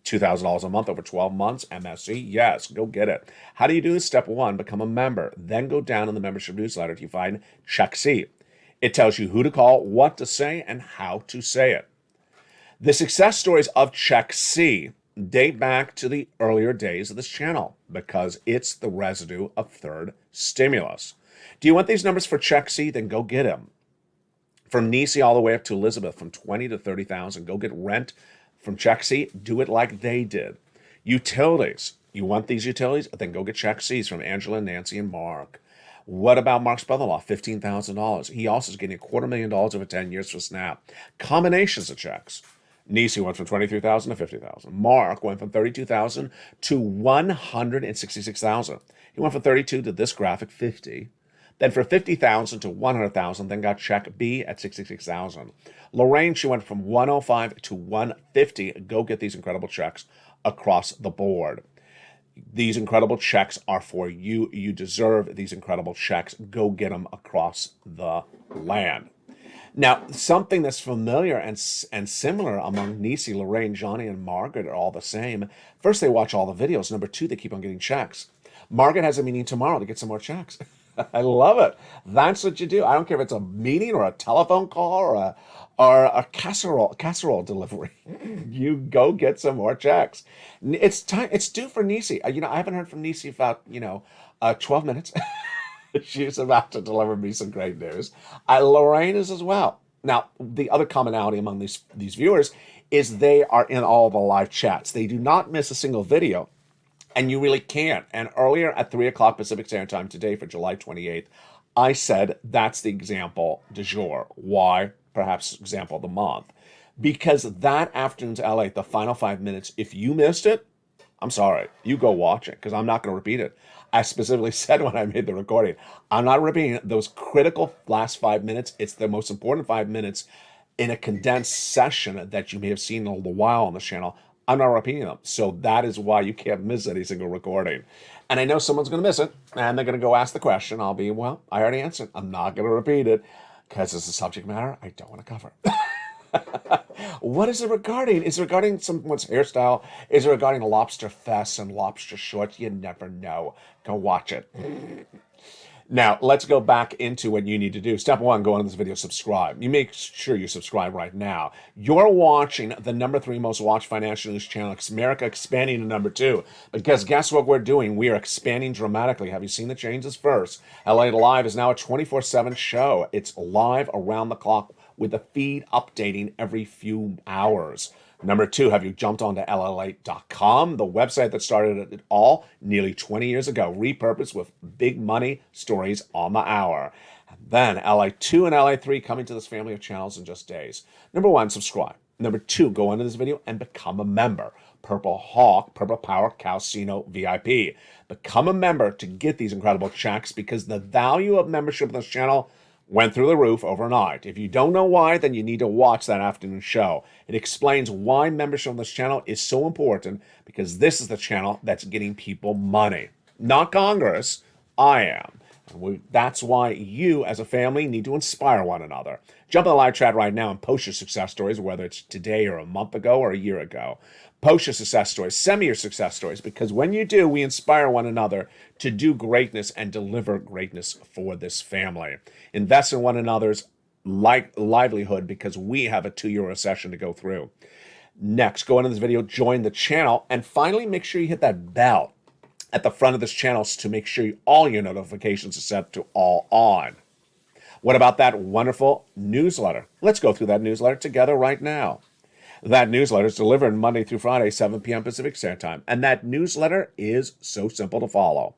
$2,000 a month over 12 months, MSC, yes, go get it. How do you do this? Step 1, become a member. Then go down in the membership newsletter till you find Check C. It tells you who to call, what to say, and how to say it. The success stories of Check C date back to the earlier days of this channel because it's the residue of third stimulus. Do you want these numbers for Check C? Then go get them. From Nisi all the way up to Elizabeth, from 20 to 30,000, go get rent from Check C. Do it like they did. Utilities. You want these utilities? Then go get Check C's from Angela, Nancy, and Mark. What about Mark's brother-in-law? $15,000. He also is getting $250,000 over 10 years for SNAP. Combinations of checks. Nisi went from $23,000 to $50,000. Mark went from $32,000 to $166,000. He went from 32 to this graphic, 50. Then for $50,000 to $100,000, then got Check B at $66,000. Lorraine, she went from $105 to $150. Go get these incredible checks across the board. These incredible checks are for you. You deserve these incredible checks. Go get them across the land. Now, something that's familiar and similar among Nisi, Lorraine, Johnny, and Margaret are all the same. First, they watch all the videos. Number 2, they keep on getting checks. Margaret has a meeting tomorrow to get some more checks. I love it. That's what you do. I don't care if it's a meeting or a telephone call or a casserole delivery. You go get some more checks. It's time. It's due for Nisi. I haven't heard from Nisi about 12 minutes. She's about to deliver me some great news. Lorraine is as well. Now, the other commonality among these viewers is they are in all the live chats. They do not miss a single video, and you really can't. And earlier at 3 o'clock Pacific Standard Time today for July 28th, I said that's the example du jour. Why? Perhaps example of the month. Because that afternoon's LA, the final 5 minutes, if you missed it, I'm sorry. You go watch it because I'm not going to repeat it. I specifically said when I made the recording, I'm not repeating those critical last 5 minutes. It's the most important 5 minutes in a condensed session that you may have seen a little while on the channel. I'm not repeating them. So that is why you can't miss any single recording. And I know someone's going to miss it, and they're going to go ask the question. I'll be, well, I already answered. I'm not going to repeat it because it's a subject matter I don't want to cover. What is it regarding? Is it regarding someone's hairstyle? Is it regarding lobster fests and lobster shorts? You never know. Go watch it. Now, let's go back into what you need to do. Step 1, go on this video, subscribe. You make sure you subscribe right now. You're watching the number 3 most watched financial news channel, America, expanding to number 2. Because guess what we're doing? We are expanding dramatically. Have you seen the changes first? LA Live is now a 24/7 show. It's live around the clock with the feed updating every few hours. Number 2, have you jumped onto LALATE.com, the website that started it all nearly 20 years ago, repurposed with big money stories on the hour. And then LA2 and LA3 coming to this family of channels in just days. Number 1, subscribe. Number 2, go into this video and become a member. Purple Hawk, Purple Power, Calcino VIP. Become a member to get these incredible checks because the value of membership in this channel, went through the roof overnight. If you don't know why, then you need to watch that afternoon show. It explains why membership on this channel is so important, because this is the channel that's getting people money. Not Congress. I am. That's why you, as a family, need to inspire one another. Jump in the live chat right now and post your success stories, whether it's today or a month ago or a year ago. Post your success stories. Send me your success stories, because when you do, we inspire one another to do greatness and deliver greatness for this family. Invest in one another's livelihood, because we have a 2-year recession to go through. Next, go into this video, join the channel, and finally make sure you hit that bell at the front of this channel to make sure all your notifications are set to all on. What about that wonderful newsletter? Let's go through that newsletter together right now. That newsletter is delivered Monday through Friday, 7 p.m. Pacific Standard Time. And that newsletter is so simple to follow.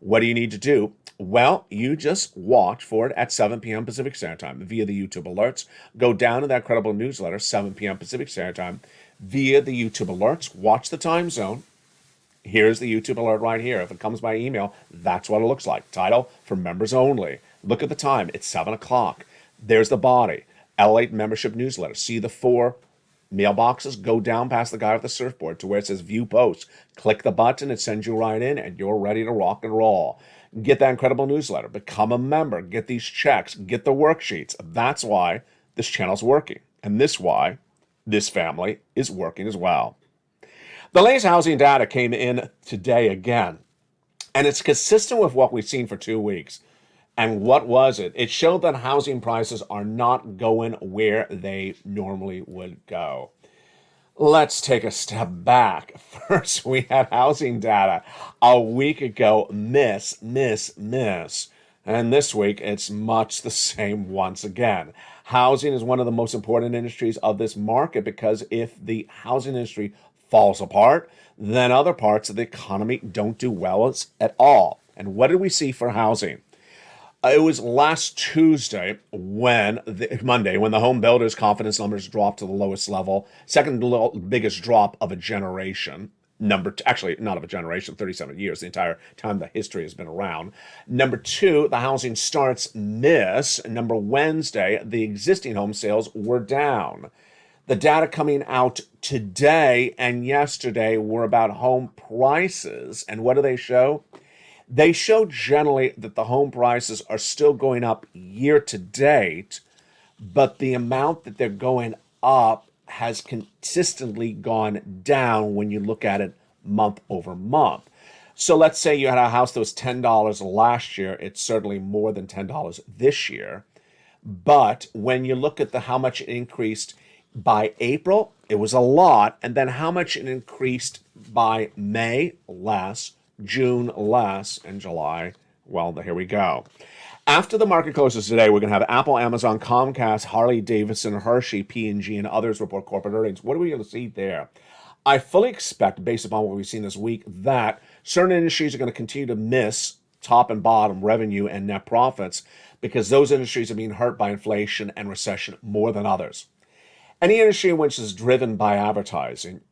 What do you need to do? Well, you just watch for it at 7 p.m. Pacific Standard Time via the YouTube alerts. Go down to that credible newsletter, 7 p.m. Pacific Standard Time, via the YouTube alerts. Watch the time zone. Here's the YouTube alert right here. If it comes by email, that's what it looks like. Title, for members only. Look at the time. It's 7 o'clock. There's the body. LALATE membership newsletter. See the 4 mailboxes? Go down past the guy with the surfboard to where it says View Post. Click the button. It sends you right in, and you're ready to rock and roll. Get that incredible newsletter. Become a member. Get these checks. Get the worksheets. That's why this channel's working. And this why this family is working as well. The latest housing data came in today again, and it's consistent with what we've seen for 2 weeks. And what was it? It showed that housing prices are not going where they normally would go. Let's take a step back. First, we had housing data a week ago, miss. And this week, it's much the same once again. Housing is one of the most important industries of this market, because if the housing industry falls apart, then other parts of the economy don't do well at all. And what did we see for housing? It was last Monday, when the home builders' confidence numbers dropped to the lowest level, second biggest drop of a generation. Actually, not of a generation, 37 years, the entire time the history has been around. Number 2, the housing starts miss. Wednesday, the existing home sales were down. The data coming out today and yesterday were about home prices. And what do they show? They show generally that the home prices are still going up year to date, but the amount that they're going up has consistently gone down when you look at it month over month. So let's say you had a house that was $10 last year. It's certainly more than $10 this year. But when you look at how much it increased by April, it was a lot. And then how much it increased by May, less. June, less. And July, well, here we go. After the market closes today, we're going to have Apple, Amazon, Comcast, Harley-Davidson, Hershey, P&G, and others report corporate earnings. What are we going to see there? I fully expect, based upon what we've seen this week, that certain industries are going to continue to miss top and bottom revenue and net profits, because those industries are being hurt by inflation and recession more than others. Any industry which is driven by advertising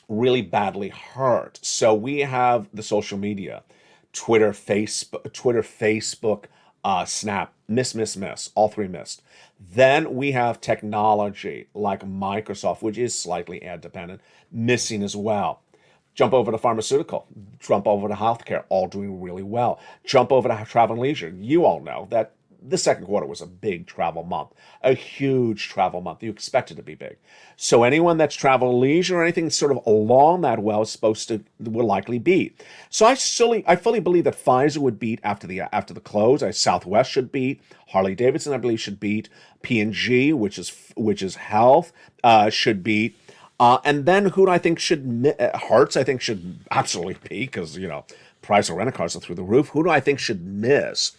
really badly hurt. So we have the social media, Twitter, Facebook, Snap, miss. All 3 missed. Then we have technology like Microsoft, which is slightly ad dependent, missing as well. Jump over to pharmaceutical, jump over to healthcare, all doing really well. Jump over to travel and leisure. You all know that the second quarter was a big travel month, a huge travel month. You expect it to be big. So anyone that's travel and leisure or anything sort of along that well is will likely beat. So I fully believe that Pfizer would beat after the close. Southwest should beat. Harley-Davidson, I believe, should beat. P&G, which is health, should beat. And then who do I think should Hertz? I think should absolutely beat, because price of rental cars are through the roof. Who do I think should miss?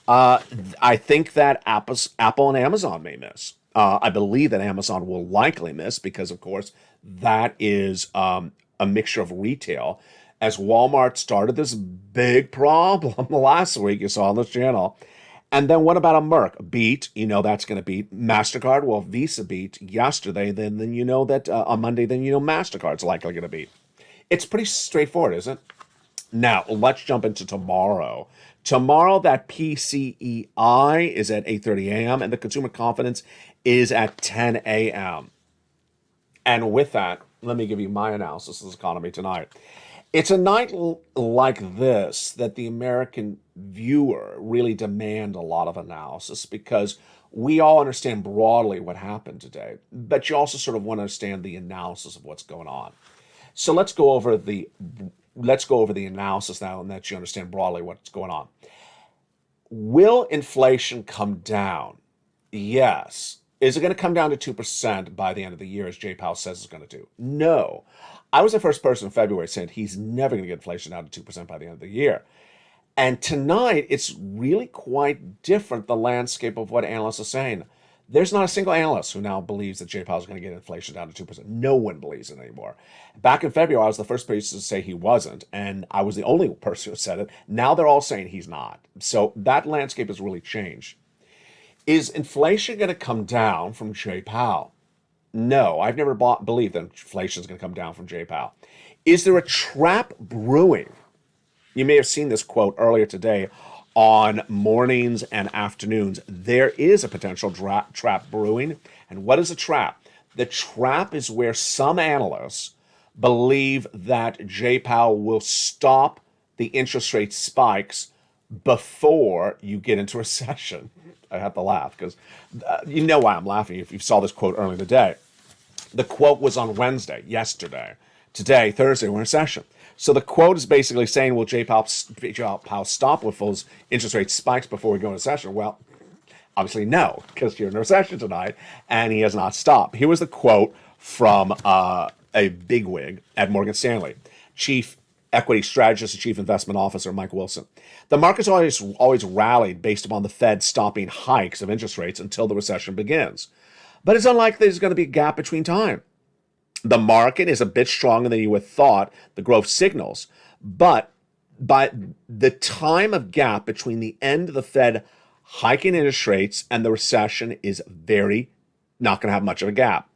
I think that Apple and Amazon may miss. I believe that Amazon will likely miss, because, of course, that is a mixture of retail. As Walmart started this big problem last week, you saw on this channel. And then what about a Merck? Beat, that's going to beat. MasterCard, well, Visa beat yesterday. Then that on Monday, then MasterCard's likely going to beat. It's pretty straightforward, isn't it? Now, let's jump into tomorrow. Tomorrow, that PCEI is at 8:30 a.m. and the consumer confidence is at 10 a.m. And with that, let me give you my analysis of this economy tonight. It's a night like this that the American viewer really demand a lot of analysis because we all understand broadly what happened today, but you also sort of want to understand the analysis of what's going on. So let's go over the analysis now and that you understand broadly what's going on. Will inflation come down? Yes. Is it going to come down to 2% by the end of the year, as Jay Powell says it's going to do? No. I was the first person in February saying he's never going to get inflation down to 2% by the end of the year. And tonight, it's really quite different, the landscape of what analysts are saying. There's not a single analyst who now believes that Jay Powell is going to get inflation down to 2%. No one believes it anymore. Back in February, I was the first person to say he wasn't, and I was the only person who said it. Now they're all saying he's not. So that landscape has really changed. Is inflation going to come down from Jay Powell? No, I've never believed that inflation is going to come down from Jay Powell. Is there a trap brewing? You may have seen this quote earlier today on mornings and afternoons. There is a potential trap brewing. And what is a trap? The trap is where some analysts believe that Jay Powell will stop the interest rate spikes before you get into recession. I have to laugh because you know why I'm laughing if you saw this quote earlier in the day. The quote was on Wednesday, yesterday. Today, Thursday, we're in recession. So the quote is basically saying, will Jay Powell stop with those interest rate spikes before we go into recession? Well, obviously no, because you're in a recession tonight, and he has not stopped. Here was the quote from a bigwig at Morgan Stanley, Chief Equity Strategist and Chief Investment Officer Mike Wilson. The market's always rallied based upon the Fed stopping hikes of interest rates until the recession begins. But it's unlikely there's going to be a gap between time. The market is a bit stronger than you would have thought, the growth signals. But by the time of gap between the end of the Fed hiking interest rates and the recession is not going to have much of a gap.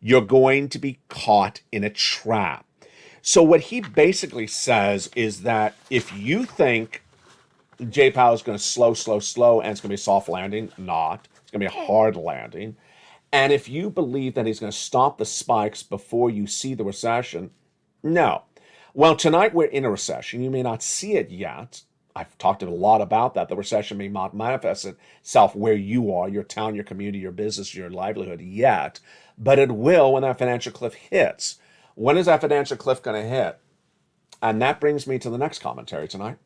You're going to be caught in a trap. So what he basically says is that if you think Jay Powell is going to slow, and it's going to be a soft landing, not. It's going to be a hard landing. And if you believe that he's going to stop the spikes before you see the recession, no. Well, tonight we're in a recession. You may not see it yet. I've talked a lot about that. The recession may not manifest itself where you are, your town, your community, your business, your livelihood yet, but it will when that financial cliff hits. When is that financial cliff going to hit? And that brings me to the next commentary tonight,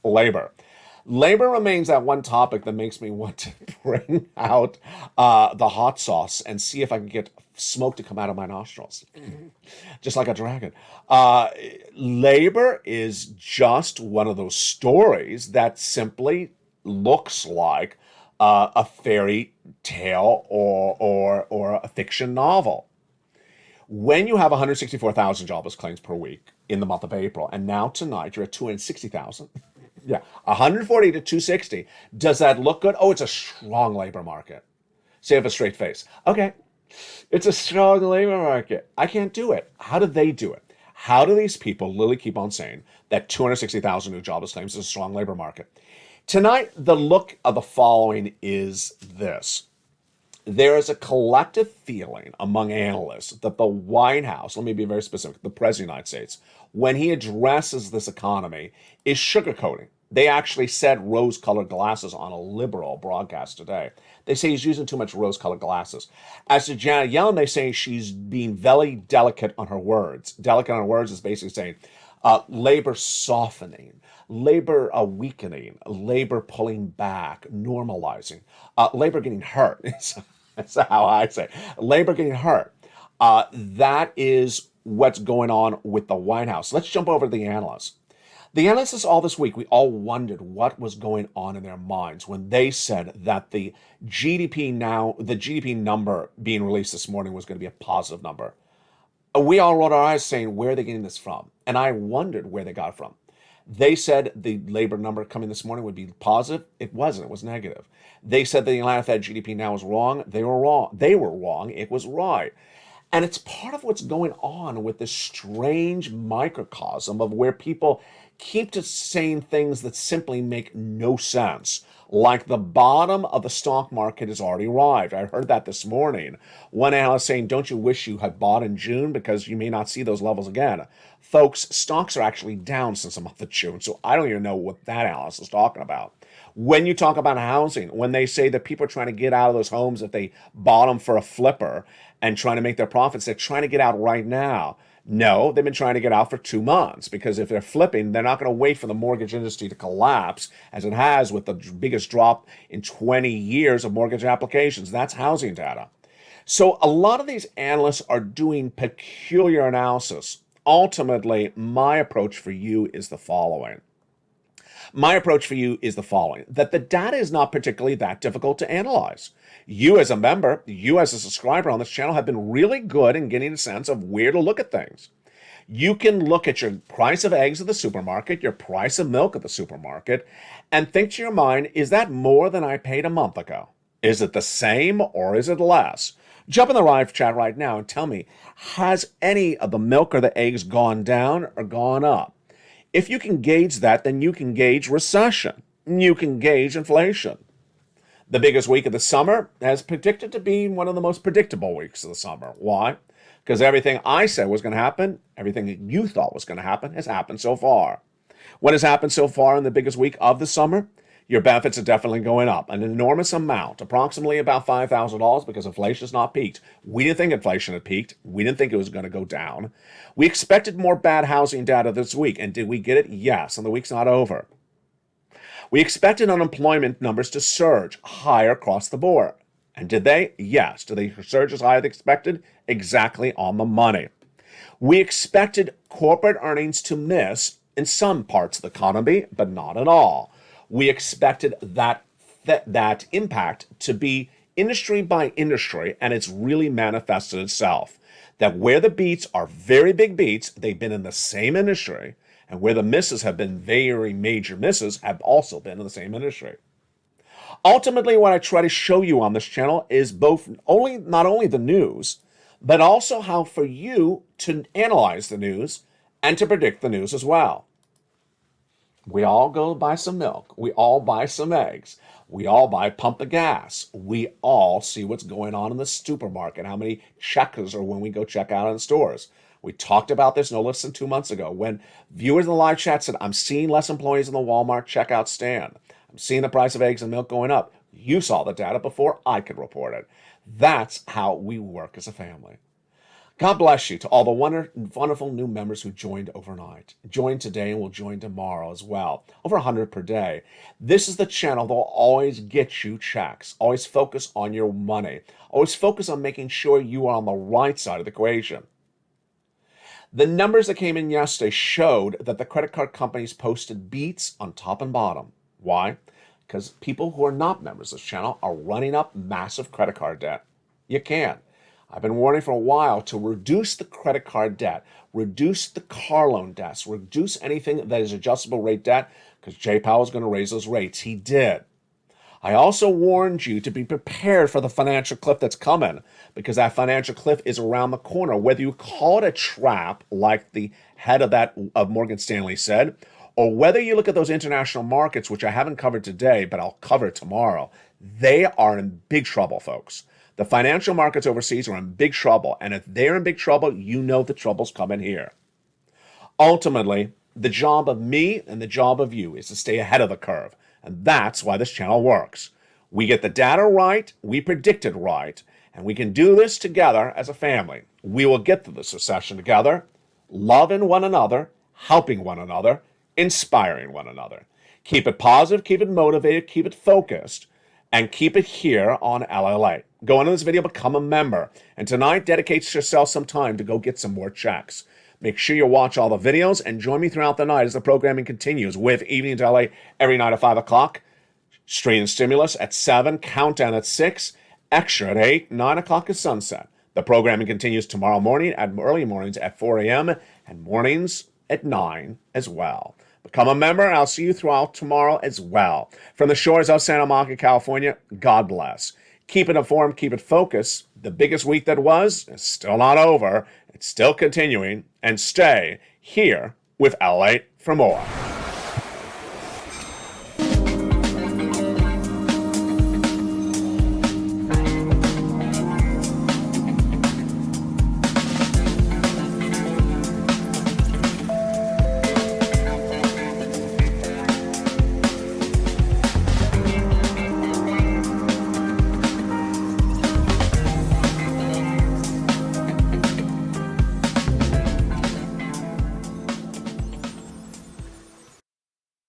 labor. Labor remains that one topic that makes me want to bring out the hot sauce and see if I can get smoke to come out of my nostrils, just like a dragon. Labor is just one of those stories that simply looks like a fairy tale or a fiction novel. When you have 164,000 jobless claims per week in the month of April, and now tonight you're at 260,000. Yeah, 140 to 260. Does that look good? Oh, it's a strong labor market. Say with a straight face. Okay, it's a strong labor market. I can't do it. How do they do it? How do these people literally keep on saying that 260,000 new jobless claims is a strong labor market? Tonight, the look of the following is this. There is a collective feeling among analysts that the White House, let me be very specific, the President of the United States, when he addresses this economy, is sugarcoating. They actually said rose-colored glasses on a liberal broadcast today. They say he's using too much rose-colored glasses. As to Janet Yellen, they say she's being very delicate on her words. Delicate on her words is basically saying labor softening, labor weakening, labor pulling back, normalizing, labor getting hurt. That's how I say it. Labor getting hurt. That is what's going on with the White House. Let's jump over to the analysts. The analysts all this week, we all wondered what was going on in their minds when they said that the GDP number being released this morning was going to be a positive number. We all rolled our eyes saying, where are they getting this from? And I wondered where they got it from. They said the labor number coming this morning would be positive. It wasn't. It was negative. They said the Atlanta Fed GDP now was wrong. They were wrong. It was right. And it's part of what's going on with this strange microcosm of where people keep just saying things that simply make no sense. Like the bottom of the stock market has already arrived. I heard that this morning. One analyst saying, don't you wish you had bought in June because you may not see those levels again? Folks, stocks are actually down since the month of June, so I don't even know what that analyst is talking about. When you talk about housing, when they say that people are trying to get out of those homes if they bought them for a flipper and trying to make their profits, they're trying to get out right now. No, they've been trying to get out for 2 months, because if they're flipping, they're not going to wait for the mortgage industry to collapse, as it has with the biggest drop in 20 years of mortgage applications. That's housing data. So a lot of these analysts are doing peculiar analysis. Ultimately, my approach for you is the following. That the data is not particularly that difficult to analyze. You as a member, you as a subscriber on this channel have been really good in getting a sense of where to look at things. You can look at your price of eggs at the supermarket, your price of milk at the supermarket, and think to your mind, is that more than I paid a month ago? Is it the same or is it less? Jump in the live chat right now and tell me, has any of the milk or the eggs gone down or gone up? If you can gauge that, then you can gauge recession. You can gauge inflation. The biggest week of the summer has predicted to be one of the most predictable weeks of the summer. Why? Because everything I said was going to happen, everything that you thought was going to happen, has happened so far. What has happened so far in the biggest week of the summer? Your benefits are definitely going up, an enormous amount, approximately about $5,000, because inflation has not peaked. We didn't think inflation had peaked. We didn't think it was going to go down. We expected more bad housing data this week, and did we get it? Yes, and the week's not over. We expected unemployment numbers to surge higher across the board. And did they? Yes. Did they surge as high as expected? Exactly on the money. We expected corporate earnings to miss in some parts of the economy, but not at all. We expected that impact to be industry by industry, and it's really manifested itself. That where the beats are very big beats, they've been in the same industry, and where the misses have been very major misses have also been in the same industry. Ultimately, what I try to show you on this channel is not only the news, but also how for you to analyze the news and to predict the news as well. We all go buy some milk. We all buy some eggs. We all buy pump of gas. We all see what's going on in the supermarket, how many checkers are when we go check out in stores. We talked about this no less than 2 months ago when viewers in the live chat said, I'm seeing less employees in the Walmart checkout stand. I'm seeing the price of eggs and milk going up. You saw the data before I could report it. That's how we work as a family. God bless you to all the wonderful new members who joined overnight. Join today and will join tomorrow as well. Over 100 per day. This is the channel that will always get you checks. Always focus on your money. Always focus on making sure you are on the right side of the equation. The numbers that came in yesterday showed that the credit card companies posted beats on top and bottom. Why? Because people who are not members of this channel are running up massive credit card debt. You can. I've been warning for a while to reduce the credit card debt, reduce the car loan debts, reduce anything that is adjustable rate debt, because Jay Powell is going to raise those rates. He did. I also warned you to be prepared for the financial cliff that's coming, because that financial cliff is around the corner. Whether you call it a trap, like the head of Morgan Stanley said, or whether you look at those international markets, which I haven't covered today, but I'll cover tomorrow, they are in big trouble, folks. The financial markets overseas are in big trouble, and if they're in big trouble, you know the trouble's coming here. Ultimately, the job of me and the job of you is to stay ahead of the curve, and that's why this channel works. We get the data right, we predict it right, and we can do this together as a family. We will get through this recession together, loving one another, helping one another, inspiring one another. Keep it positive, keep it motivated, keep it focused, and keep it here on LALATE. Go into this video, become a member. And tonight, dedicate yourself some time to go get some more checks. Make sure you watch all the videos and join me throughout the night as the programming continues with Evening to LA every night at 5 o'clock, Street and Stimulus at 7, Countdown at 6, Extra at 8, 9 o'clock is sunset. The programming continues tomorrow morning at early mornings at 4 a.m. and mornings at 9 as well. Become a member, and I'll see you throughout tomorrow as well. From the shores of Santa Monica, California, God bless. Keep it informed, keep it focused. the biggest week that was is still not over. It's still continuing. And stay here with LALATE for more.